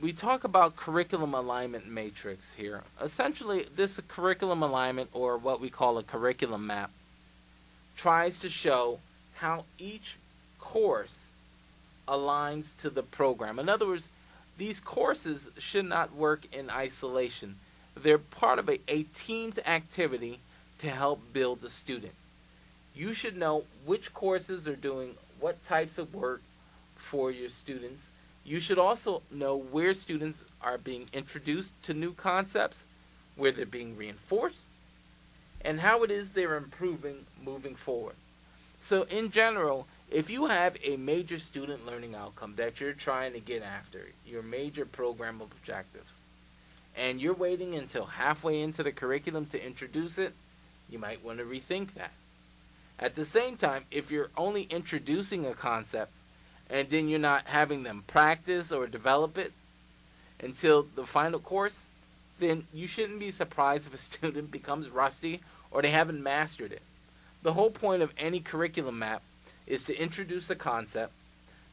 We talk about curriculum alignment matrix here. Essentially, this curriculum alignment, or what we call a curriculum map, tries to show how each course aligns to the program. In other words, these courses should not work in isolation. They're part of a teamed activity to help build the student. You should know which courses are doing what types of work for your students. You should also know where students are being introduced to new concepts, where they're being reinforced, and how it is they're improving moving forward. So, in general, if you have a major student learning outcome that you're trying to get after, your major program objectives, and you're waiting until halfway into the curriculum to introduce it, you might want to rethink that. At the same time, if you're only introducing a concept and then you're not having them practice or develop it until the final course, then you shouldn't be surprised if a student becomes rusty or they haven't mastered it. The whole point of any curriculum map is to introduce a concept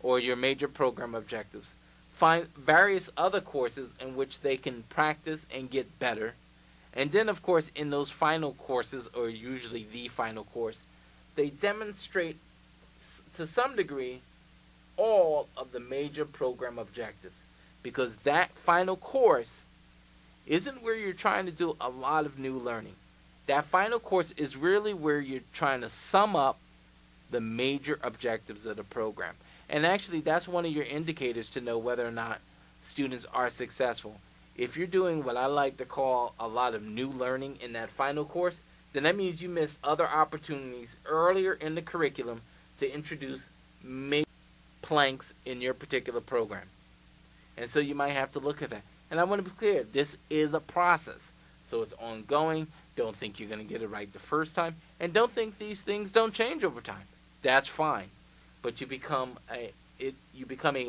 or your major program objectives, find various other courses in which they can practice and get better, and then, of course, in those final courses, or usually the final course, they demonstrate to some degree all of the major program objectives, because that final course isn't where you're trying to do a lot of new learning. That final course is really where you're trying to sum up the major objectives of the program. And actually, that's one of your indicators to know whether or not students are successful. If you're doing what I like to call a lot of new learning in that final course, then that means you missed other opportunities earlier in the curriculum to introduce major planks in your particular program. And so you might have to look at that. And I want to be clear, this is a process. So it's ongoing. Don't think you're going to get it right the first time. And don't think these things don't change over time. That's fine. But you become a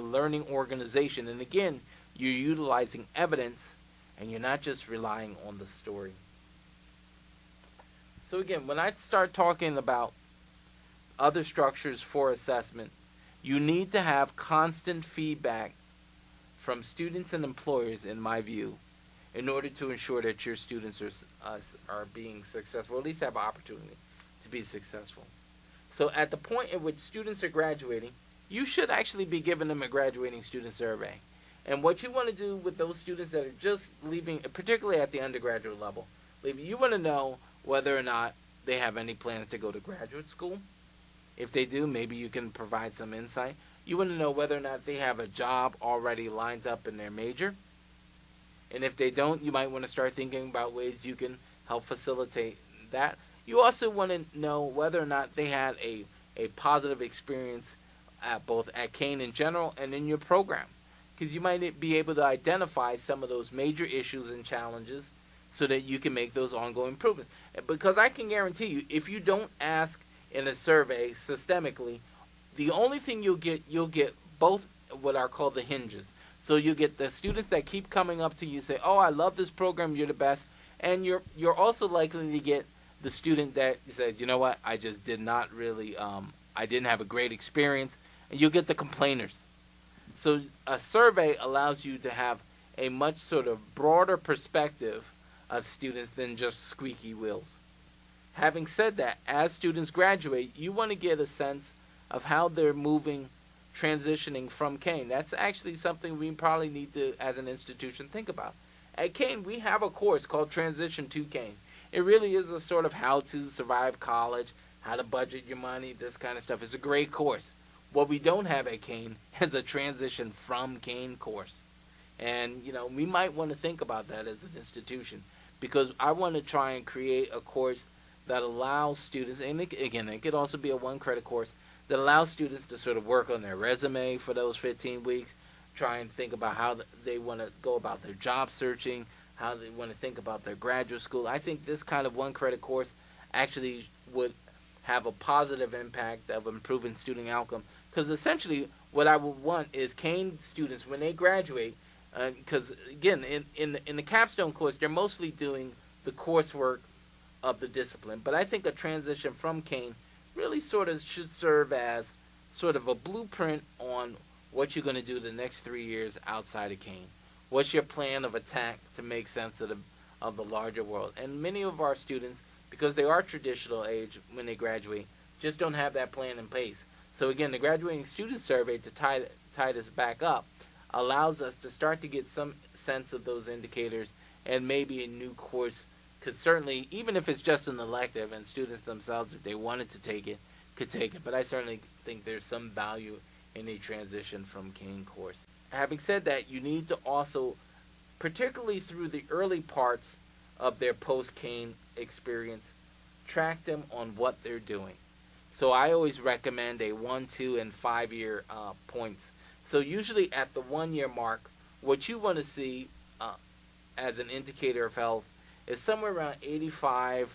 learning organization. And again, you're utilizing evidence and you're not just relying on the story. So again, when I start talking about other structures for assessment, you need to have constant feedback from students and employers, in my view, in order to ensure that your students are being successful, or at least have an opportunity to be successful. So at the point at which students are graduating, you should actually be giving them a graduating student survey. And what you want to do with those students that are just leaving, particularly at the undergraduate level, you want to know whether or not they have any plans to go to graduate school. If they do, maybe you can provide some insight. You want to know whether or not they have a job already lined up in their major. And if they don't, you might want to start thinking about ways you can help facilitate that. You also want to know whether or not they had a positive experience both at Kane in general and in your program. Because you might be able to identify some of those major issues and challenges so that you can make those ongoing improvements. Because I can guarantee you, if you don't ask in a survey systemically, the only thing you'll get both what are called the hinges. So you get the students that keep coming up to you, say, "Oh, I love this program, you're the best," and you're also likely to get the student that says, "You know what, I just did not really, I didn't have a great experience," and you'll get the complainers. So a survey allows you to have a much sort of broader perspective of students than just squeaky wheels. Having said that, as students graduate, you want to get a sense of how they're moving, transitioning from Kane. That's actually something we probably need to, as an institution, think about. At Kane, we have a course called Transition to Kane. It really is a sort of how to survive college, how to budget your money, this kind of stuff. It's a great course. What we don't have at Kane is a transition from Kane course. And, we might want to think about that as an institution, because I want to try and create a course that allows students, and again, it could also be a one-credit course, that allows students to sort of work on their resume for those 15 weeks, try and think about how they want to go about their job searching, how they want to think about their graduate school. I think this kind of one-credit course actually would have a positive impact of improving student outcome. Because essentially what I would want is Kane students, when they graduate, because again, in the capstone course, they're mostly doing the coursework of the discipline. But I think a transition from Kane really sort of should serve as sort of a blueprint on what you're going to do the next 3 years outside of Kane. What's your plan of attack to make sense of the larger world? And many of our students, because they are traditional age when they graduate, just don't have that plan in place. So again, the graduating student survey, to tie this back up, allows us to start to get some sense of those indicators, and maybe a new course could certainly, even if it's just an elective and students themselves, if they wanted to take it, could take it. But I certainly think there's some value in a transition from Kane course. Having said that, you need to also, particularly through the early parts of their post-Kane experience, track them on what they're doing. So I always recommend a 1, 2, and 5 year points. So usually at the 1 year mark, what you want to see as an indicator of health is somewhere around 85,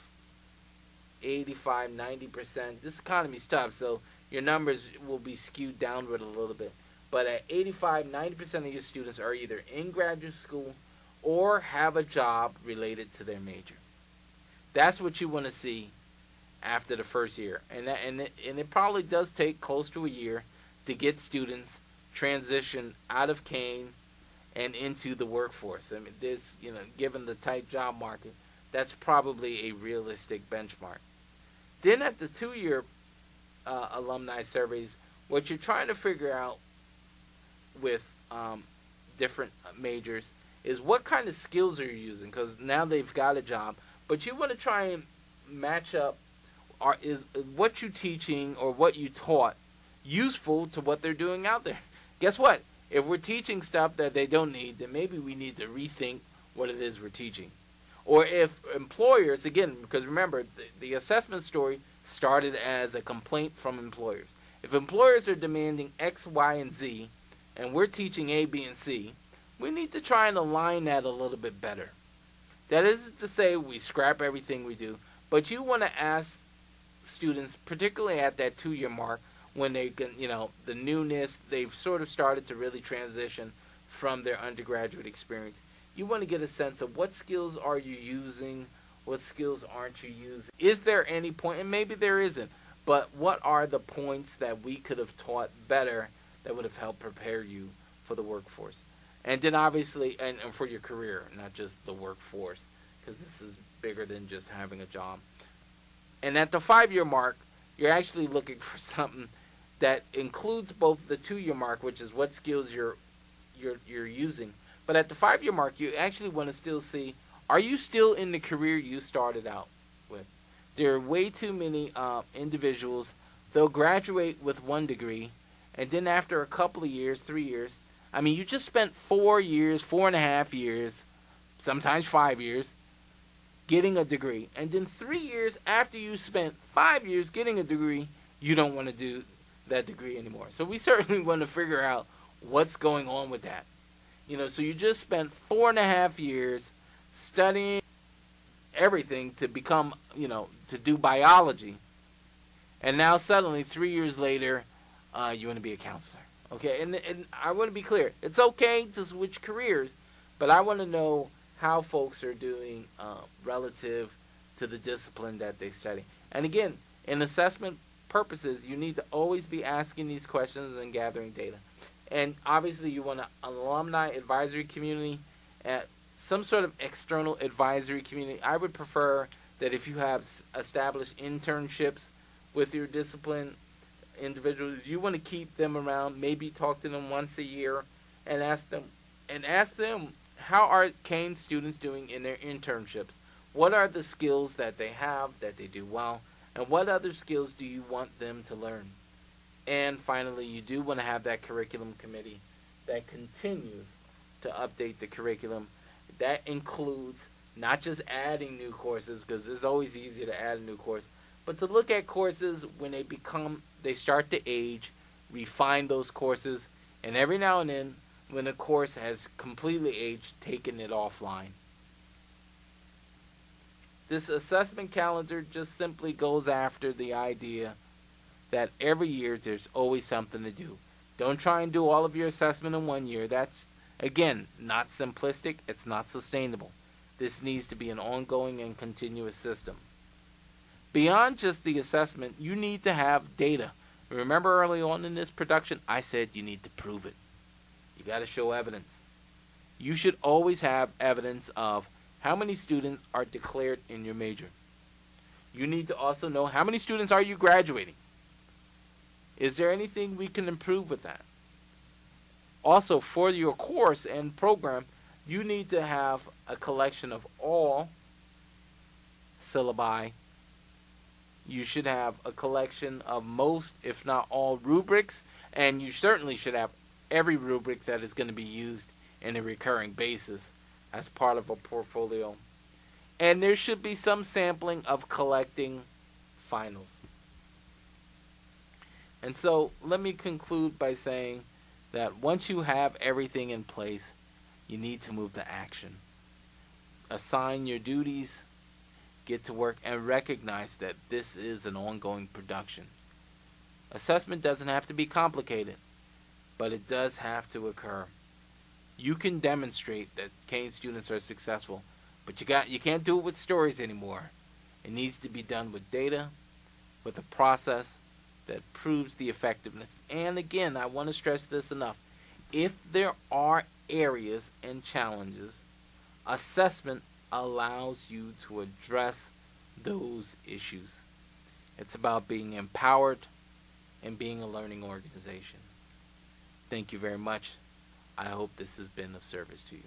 90%. This economy's tough, so your numbers will be skewed downward a little bit. But at 85, 90% of your students are either in graduate school or have a job related to their major. That's what you want to see after the first year. And it probably does take close to a year to get students transition out of Kane and into the workforce. I mean, this, given the tight job market, that's probably a realistic benchmark. Then at the 2 year alumni surveys, what you're trying to figure out with different majors is what kind of skills are you using, because now they've got a job, but you want to try and match up, is what you're teaching or what you taught useful to what they're doing out there. Guess what? If we're teaching stuff that they don't need, then maybe we need to rethink what it is we're teaching. Or if employers, again, because remember, the assessment story started as a complaint from employers. If employers are demanding X, Y, and Z, and we're teaching A, B, and C, we need to try and align that a little bit better. That isn't to say we scrap everything we do, but you want to ask students, particularly at that 2 year mark, when they can, the newness, they've sort of started to really transition from their undergraduate experience. You want to get a sense of what skills are you using, what skills aren't you using. Is there any point, and maybe there isn't, but what are the points that we could have taught better that would have helped prepare you for the workforce? And then obviously, and for your career, not just the workforce, because this is bigger than just having a job. And at the 5 year mark, you're actually looking for something that includes both the 2 year mark, which is what skills you're using, but at the 5 year mark, you actually want to still see, are you still in the career you started out with? There are way too many individuals, they'll graduate with 1 degree, and then after a couple of years, 3 years, you just spent 4 years, 4.5 years, sometimes 5 years, getting a degree. And then 3 years after you spent 5 years getting a degree, you don't want to do that degree anymore. So we certainly want to figure out what's going on with that. So you just spent 4.5 years studying everything to become, to do biology. And now suddenly, 3 years later, you want to be a counselor. Okay, and I want to be clear. It's okay to switch careers, but I want to know how folks are doing relative to the discipline that they study. And again, in assessment purposes, you need to always be asking these questions and gathering data. And obviously, you want an alumni advisory community, some sort of external advisory community. I would prefer that if you have established internships with your discipline individuals, you want to keep them around, maybe talk to them once a year and ask them how are Kane students doing in their internships? What are the skills that they have that they do well, and what other skills do you want them to learn? And finally, you do want to have that curriculum committee that continues to update the curriculum. That includes not just adding new courses, because it's always easier to add a new course, but to look at courses when they start to age, refine those courses, and every now and then, when a course has completely aged, taking it offline. This assessment calendar just simply goes after the idea that every year there's always something to do. Don't try and do all of your assessment in 1 year. That's, again, not simplistic. It's not sustainable. This needs to be an ongoing and continuous system. Beyond just the assessment, you need to have data. Remember early on in this production, I said you need to prove it. You got to show evidence. You should always have evidence of how many students are declared in your major. You need to also know how many students are you graduating. Is there anything we can improve with that? Also, for your course and program, you need to have a collection of all syllabi. You should have a collection of most, if not all, rubrics, and you certainly should have every rubric that is going to be used in a recurring basis as part of a portfolio. And there should be some sampling of collecting finals. And so let me conclude by saying that once you have everything in place, you need to move to action. Assign your duties, get to work, and recognize that this is an ongoing production. Assessment doesn't have to be complicated, but it does have to occur. You can demonstrate that Kane students are successful, but you can't do it with stories anymore. It needs to be done with data, with a process that proves the effectiveness. And again, I want to stress this enough. If there are areas and challenges, assessment allows you to address those issues. It's about being empowered and being a learning organization. Thank you very much. I hope this has been of service to you.